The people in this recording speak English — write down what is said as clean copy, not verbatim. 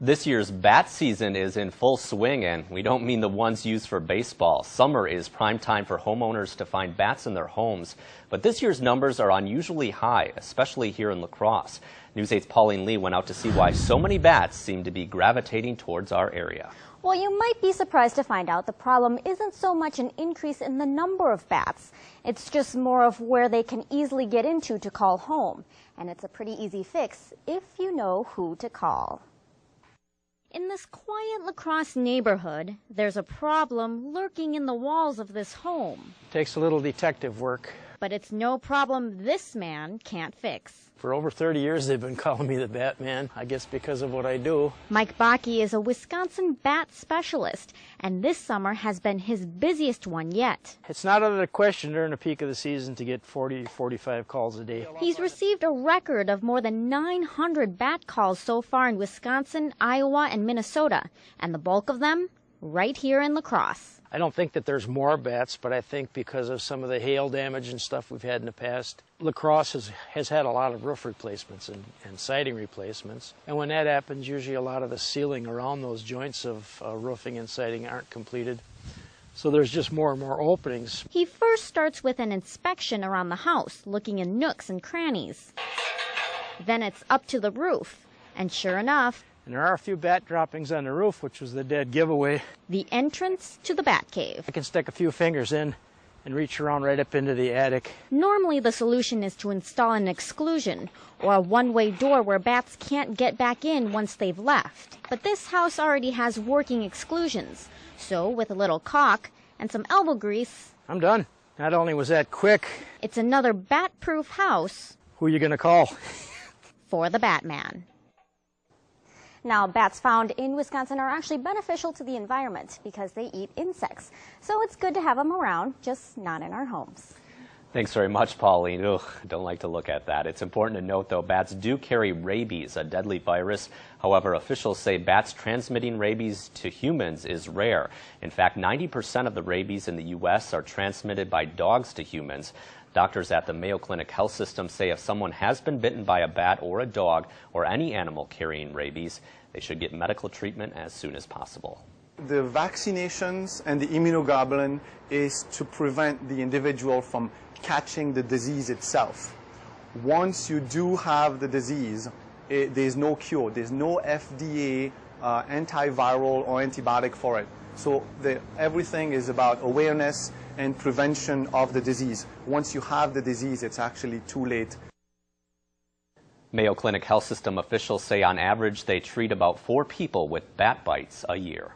This year's bat season is in full swing, and we don't mean the ones used for baseball. Summer is prime time for homeowners to find bats in their homes. But this year's numbers are unusually high, especially here in La Crosse. News 8's Pauline Lee went out to see why so many bats seem to be gravitating towards our area. Well, you might be surprised to find out the problem isn't so much an increase in the number of bats. It's just more of where they can easily get into to call home. And it's a pretty easy fix if you know who to call. In this quiet La Crosse neighborhood, there's a problem lurking in the walls of this home. Takes a little detective work. But it's no problem this man can't fix. For over 30 years they've been calling me the Batman, I guess because of what I do. Mike Bakke is a Wisconsin bat specialist, and this summer has been his busiest one yet. It's not out of the question during the peak of the season to get 40, 45 calls a day. He's received a record of more than 900 bat calls so far in Wisconsin, Iowa, and Minnesota, and the bulk of them right here in La Crosse. I don't think that there's more bats, but I think because of some of the hail damage and stuff we've had in the past, La Crosse has had a lot of roof replacements and siding replacements. And when that happens, usually a lot of the sealing around those joints of roofing and siding aren't completed. So there's just more and more openings. He first starts with an inspection around the house, looking in nooks and crannies. Then it's up to the roof. And sure enough, and there are a few bat droppings on the roof, which was the dead giveaway. The entrance to the bat cave. I can stick a few fingers in and reach around right up into the attic. Normally the solution is to install an exclusion or a one-way door where bats can't get back in once they've left. But this house already has working exclusions. So with a little caulk and some elbow grease, I'm done. Not only was that quick, it's another bat-proof house. Who are you going to call? For the Batman. Now, bats found in Wisconsin are actually beneficial to the environment because they eat insects. So it's good to have them around, just not in our homes. Thanks very much, Pauline. Ugh, don't like to look at that. It's important to note, though, bats do carry rabies, a deadly virus. However, officials say bats transmitting rabies to humans is rare. In fact, 90% of the rabies in the U.S. are transmitted by dogs to humans. Doctors at the Mayo Clinic Health System say if someone has been bitten by a bat or a dog or any animal carrying rabies, they should get medical treatment as soon as possible. The vaccinations and the immunoglobulin is to prevent the individual from catching the disease itself. Once you do have the disease, there's no cure. There's no FDA antiviral or antibiotic for it. So everything is about awareness and prevention of the disease. Once you have the disease, it's actually too late. Mayo Clinic Health System officials say on average they treat about 4 people with bat bites a year.